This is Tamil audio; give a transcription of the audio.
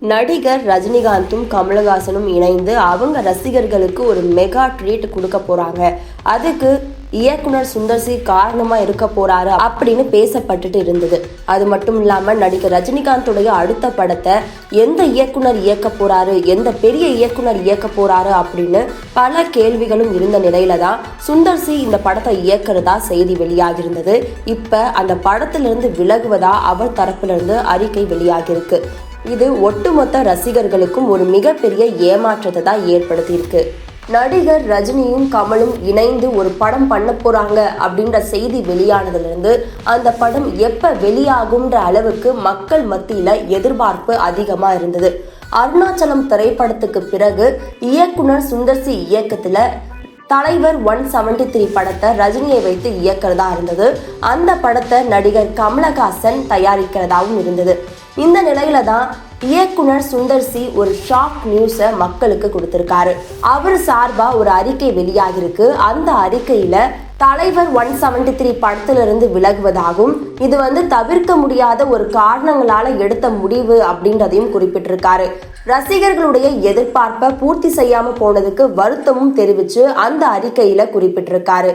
நடிகர் ரஜினிகாந்தும் கமலஹாசனும் இணைந்து அவங்க ரசிகர்களுக்கு ஒரு மெகா ட்ரீட் கொடுக்க போறாங்க. அதுக்கு இயக்குனர் சுந்தர் சி காரணமா இருக்க போறாரு அப்படின்னு பேசப்பட்டுட்டு இருந்தது. அது மட்டும் இல்லாம நடிகர் ரஜினிகாந்துடைய அடுத்த படத்தை எந்த இயக்குனர் இயக்க போறாரு, எந்த பெரிய இயக்குனர் இயக்க போறாரு அப்படின்னு பல கேள்விகளும் இருந்த நிலையில தான் சுந்தர் சி இந்த படத்தை இயக்குறதா செய்தி வெளியாகிருந்தது. இப்ப அந்த படத்திலிருந்து விலகுவதா அவர் தரப்புல இருந்து அறிக்கை வெளியாகிருக்கு. இது ஒட்டுமொத்த ரசிகர்களுக்கும் ஒரு மிகப்பெரிய ஏமாற்றத்தை தான் ஏற்படுத்தியிருக்கு. நடிகர் ரஜினியும் கமலும் இணைந்து ஒரு படம் பண்ண போறாங்க அப்படின்ற செய்தி வெளியானதுல இருந்து அந்த படம் எப்ப வெளியாகும்ன்ற அளவுக்கு மக்கள் மத்தியில எதிர்பார்ப்பு அதிகமா இருந்தது. அருணாச்சலம் திரைப்படத்துக்கு பிறகு இயக்குனர் சுந்தர் சி இயக்கத்துல தலைவர் 173 படத்தை ரஜினியை வைத்து இயக்கிறதா இருந்தது. அந்த படத்தை நடிகர் கமலஹாசன் தயாரிக்கிறதாவும் இருந்தது. இந்த நிலையில தான் இயக்குனர் சுந்தர் சி ஒரு ஷாக் நியூஸை மக்களுக்கு கொடுத்திருக்காரு. அவர் சார்பா ஒரு அறிக்கை வெளியாகிருக்கு. அந்த அறிக்கையில தலைவர் 173 படத்திலிருந்து விலகுவதாகவும் இது தவிர்க்க முடியாத ஒரு காரணங்களால எடுத்த முடிவு அப்படின்றதையும் குறிப்பிட்டிருக்காரு. ரசிகர்களுடைய எதிர்பார்ப்பை பூர்த்தி செய்யாம போனதுக்கு வருத்தமும் தெரிவிச்சு அந்த அறிக்கையில குறிப்பிட்டிருக்காரு.